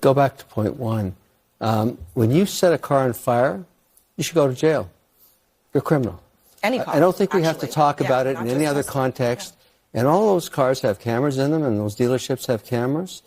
Go back to point one. When you set a car on fire, you should go to jail. You're a criminal. Any car, I don't think we have to actually. talk about it not in any just other Tesla. context. And all those cars have cameras in them, and those dealerships have cameras.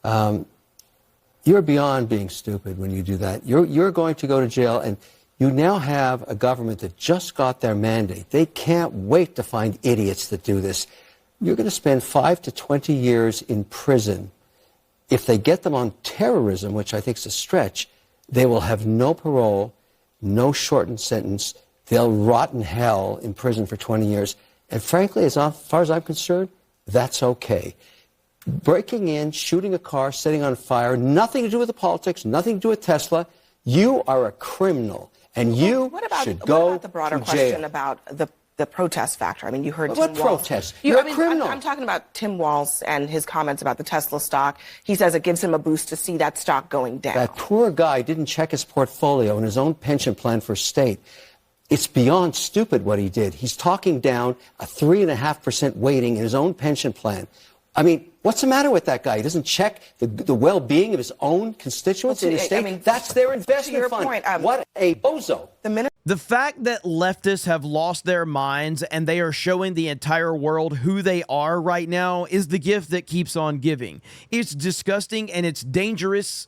You're beyond being stupid when you do that. You're going to go to jail, and you now have a government that just got their mandate. They can't wait to find idiots that do this. You're going to spend 5 to 20 years in prison. If they get them on terrorism, which I think is a stretch, they will have no parole, no shortened sentence. They'll rot in hell in prison for 20 years. And frankly, as far as I'm concerned, that's okay. Breaking in, shooting a car, setting on fire, nothing to do with the politics, nothing to do with Tesla. You are a criminal, and you should go What about the broader to question jail. about the protest factor? I mean, you heard What Tim Walz. protest? You're a criminal. I'm talking about Tim Walz and his comments about the Tesla stock. He says it gives him a boost to see that stock going down. That poor guy didn't check his portfolio and his own pension plan for state. It's beyond stupid what he did. He's talking down a 3.5% weighting in his own pension plan. I mean, what's the matter with that guy? He doesn't check the well-being of his own constituents in the state. I mean, that's their investment fund. Point, what a bozo. The fact that leftists have lost their minds and they are showing the entire world who they are right now is the gift that keeps on giving. It's disgusting and it's dangerous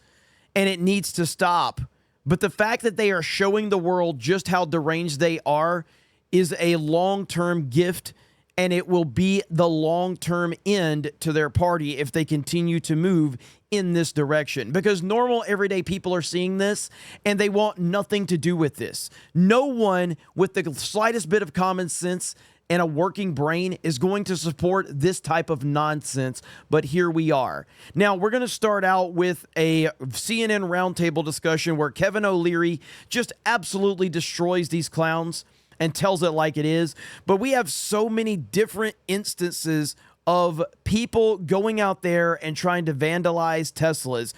and it needs to stop. But the fact that they are showing the world just how deranged they are is a long-term gift, and it will be the long-term end to their party if they continue to move in this direction. Because normal, everyday people are seeing this, and they want nothing to do with this. No one with the slightest bit of common sense and a working brain is going to support this type of nonsense, but here we are. Now, we're going to start out with a CNN roundtable discussion where Kevin O'Leary just absolutely destroys these clowns and tells it like it is. But we have so many different instances of people going out there and trying to vandalize Teslas.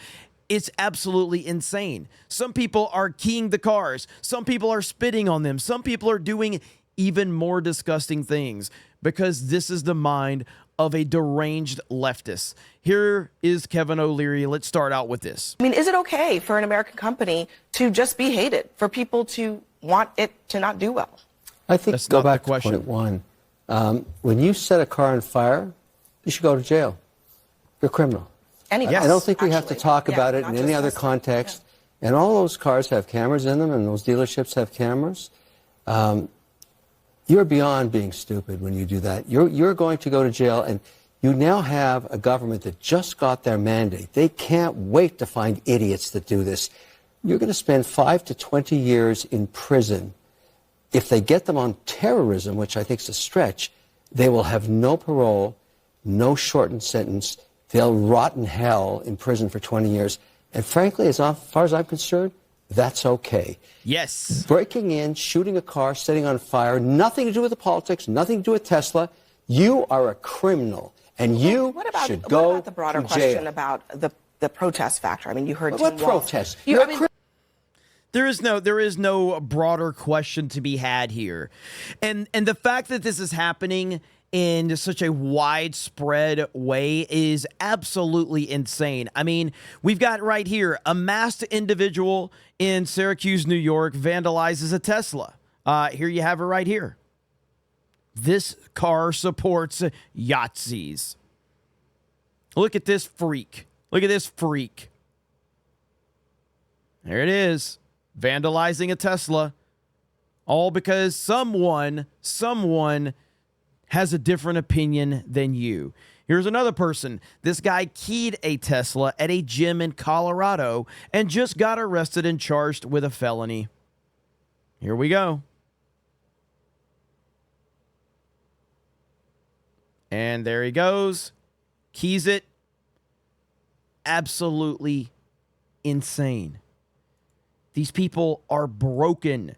It's absolutely insane. Some people are keying the cars. Some people are spitting on them. Some people are doing even more disgusting things because this is the mind of a deranged leftist. Here is Kevin O'Leary. Let's start out with this. I mean, is it okay for an American company to just be hated, for people to want it to not do well? I think That's go not the back to question. point one. When you set a car on fire, you should go to jail. You're a criminal. Any I car, don't think we have to actually. talk about it not in just any other Tesla. context. And all those cars have cameras in them, and those dealerships have cameras. You're beyond being stupid when you do that. You're going to go to jail, and you now have a government that just got their mandate. They can't wait to find idiots that do this. You're going to spend 5 to 20 years in prison. If they get them on terrorism, which I think is a stretch, they will have no parole, no shortened sentence. They'll rot in hell in prison for 20 years. And frankly, as far as I'm concerned, that's okay. Yes. Breaking in, shooting a car, setting on fire, nothing to do with the politics, nothing to do with Tesla. You are a criminal, and you should go What about the broader to question jail. about the protest factor? I mean, you heard What Tim Walz. protest? You're a criminal. There is no broader question to be had here. And the fact that this is happening in such a widespread way is absolutely insane. I mean, we've got right here a masked individual in Syracuse, New York, vandalizes a Tesla. Here you have it right here. This car supports Yahtzees. Look at this freak. Look at this freak. There it is. Vandalizing a Tesla. All because someone has a different opinion than you. Here's another person. This guy keyed a Tesla at a gym in Colorado and just got arrested and charged with a felony. Here we go. And there he goes. Keys it. Absolutely insane. These people are broken.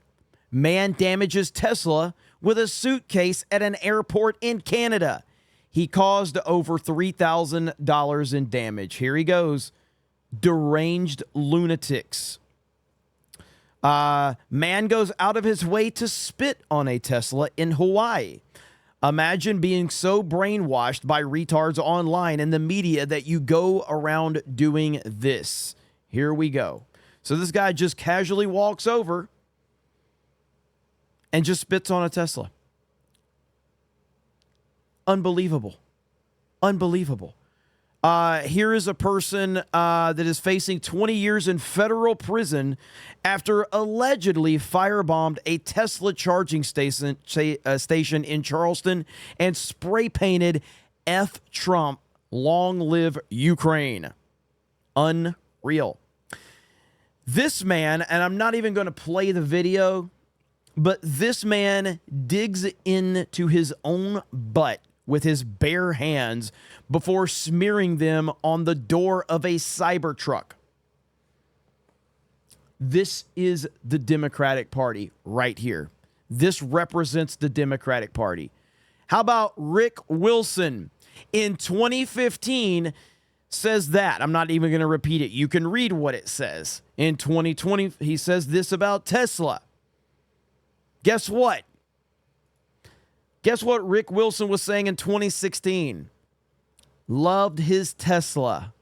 Man damages Tesla with a suitcase at an airport in Canada. He caused over $3,000 in damage. Here he goes. Deranged lunatics. Man goes out of his way to spit on a Tesla in Hawaii. Imagine being so brainwashed by retards online and the media that you go around doing this. Here we go. So this guy just casually walks over and just spits on a Tesla. Unbelievable. Unbelievable. Here is a person that is facing 20 years in federal prison after allegedly firebombed a Tesla charging station in Charleston and spray painted F Trump, long live Ukraine. Unreal. This man, and I'm not even going to play the video, but this man digs into his own butt with his bare hands before smearing them on the door of a Cybertruck. This is the Democratic Party right here. This represents the Democratic Party. How about Rick Wilson in 2015 says that? I'm not even going to repeat it. You can read what it says. In 2020, he says this about Tesla. Guess what? Guess what Rick Wilson was saying in 2016? Loved his Tesla.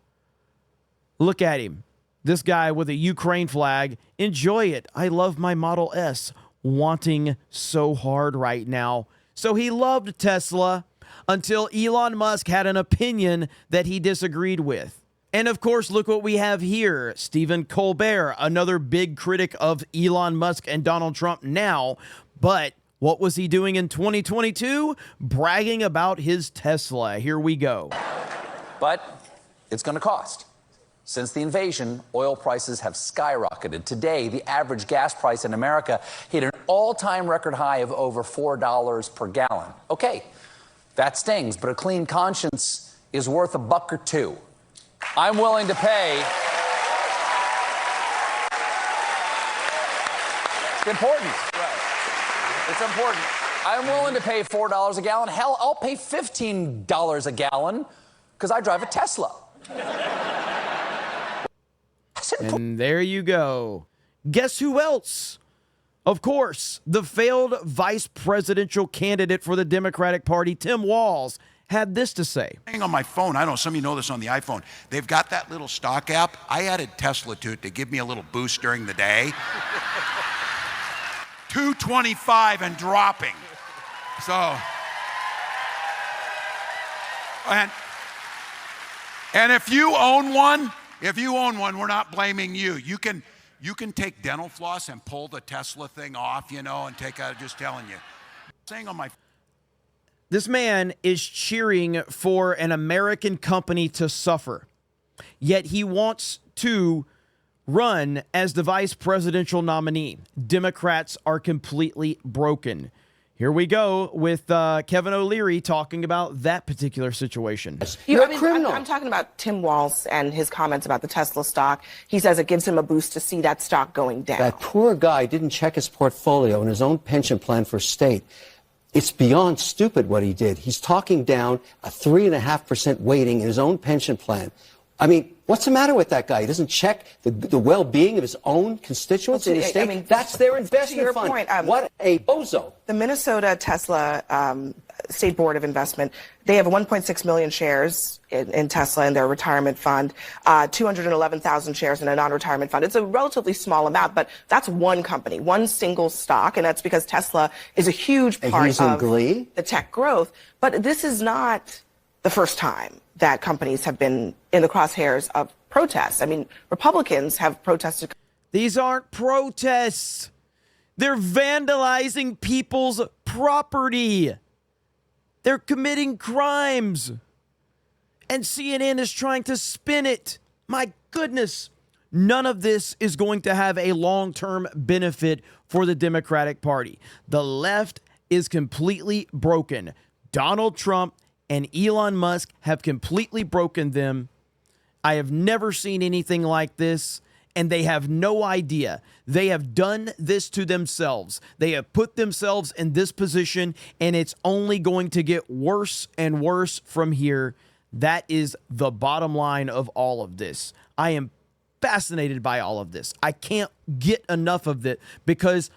Look at him. This guy with a Ukraine flag. Enjoy it. I love my Model S. Wanting so hard right now. So he loved Tesla until Elon Musk had an opinion that he disagreed with. And of course, look what we have here. Stephen Colbert, another big critic of Elon Musk and Donald Trump now, but what was he doing in 2022? Bragging about his Tesla. Here we go. But it's going to cost. Since the invasion, oil prices have skyrocketed. Today, the average gas price in America hit an all-time record high of over $4 per gallon. Okay, that stings, but a clean conscience is worth a buck or two. I'm willing to pay. It's important. It's important. I'm willing to pay $4 a gallon. Hell, I'll pay $15 a gallon because I drive a Tesla. And there you go. Guess who else? Of course, the failed vice presidential candidate for the Democratic Party, Tim Walz, had this to say. On my phone, I don't know, some of you know this on the iPhone, they've got that little stock app. I added Tesla to it to give me a little boost during the day. 225 and dropping. So, and if you own one, we're not blaming you. You can take dental floss and pull the Tesla thing off, you know, and take out, just telling you. Saying on my This man is cheering for an American company to suffer, yet he wants to run as the vice presidential nominee. Democrats are completely broken. Here we go with Kevin O'Leary talking about that particular situation. You're a criminal. I'm talking about Tim Walz and his comments about the Tesla stock. He says it gives him a boost to see that stock going down. That poor guy didn't check his portfolio and his own pension plan for state. It's beyond stupid what he did. He's talking down a 3.5% weighting in his own pension plan. I mean, what's the matter with that guy? He doesn't check the well-being of his own constituents in his state. I mean, that's their investment fund. Point, what a bozo. The Minnesota Tesla State Board of Investment, they have 1.6 million shares in Tesla in their retirement fund, 211,000 shares in a non-retirement fund. It's a relatively small amount, but that's one company, one single stock, and that's because Tesla is a huge part of the tech growth. But this is not the first time that companies have been in the crosshairs of protests. I mean, Republicans have protested. These aren't protests. They're vandalizing people's property. They're committing crimes. And CNN is trying to spin it. My goodness. None of this is going to have a long-term benefit for the Democratic Party. The left is completely broken. Donald Trump and Elon Musk have completely broken them. I have never seen anything like this, and they have no idea. They have done this to themselves. They have put themselves in this position, and it's only going to get worse and worse from here. That is the bottom line of all of this. I am fascinated by all of this. I can't get enough of it because,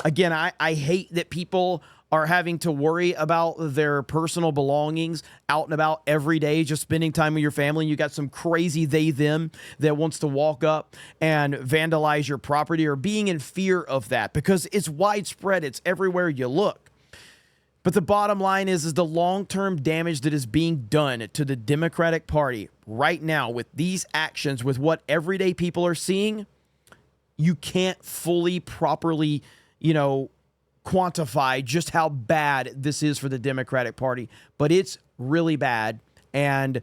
again, I hate that people are having to worry about their personal belongings out and about every day, just spending time with your family, and you got some crazy them that wants to walk up and vandalize your property, or being in fear of that because it's widespread, it's everywhere you look. But the bottom line is the long-term damage that is being done to the Democratic Party right now with these actions, with what everyday people are seeing, you can't fully, properly, quantify just how bad this is for the Democratic Party. But it's really bad, and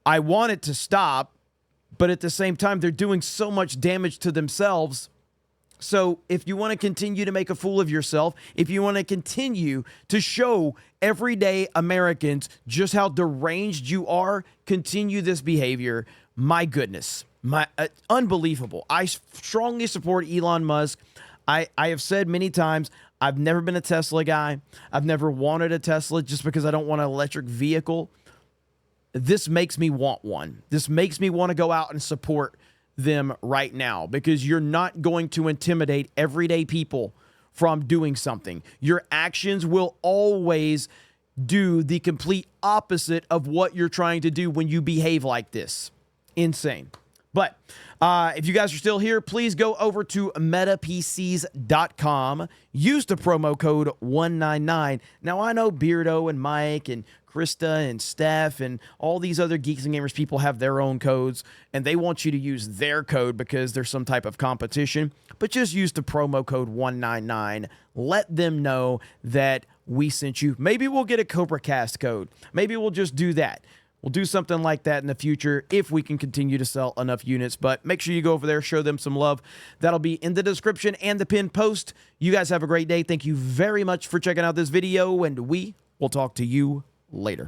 I want it to stop, but at the same time, they're doing so much damage to themselves. So if you want to continue to make a fool of yourself, if you want to continue to show everyday Americans just how deranged you are, continue this behavior. My goodness, unbelievable. I strongly support Elon Musk. I have said many times, I've never been a Tesla guy. I've never wanted a Tesla just because I don't want an electric vehicle. This makes me want one. This makes me want to go out and support them right now, because you're not going to intimidate everyday people from doing something. Your actions will always do the complete opposite of what you're trying to do when you behave like this. Insane. But if you guys are still here, please go over to metapcs.com. Use the promo code 199. Now, I know Beardo and Mike and Krista and Steph and all these other Geeks and Gamers people have their own codes, and they want you to use their code because there's some type of competition. But just use the promo code 199. Let them know that we sent you. Maybe we'll get a CobraCast code. Maybe we'll just do that. We'll do something like that in the future if we can continue to sell enough units. But make sure you go over there, show them some love. That'll be in the description and the pinned post. You guys have a great day. Thank you very much for checking out this video, and we will talk to you later.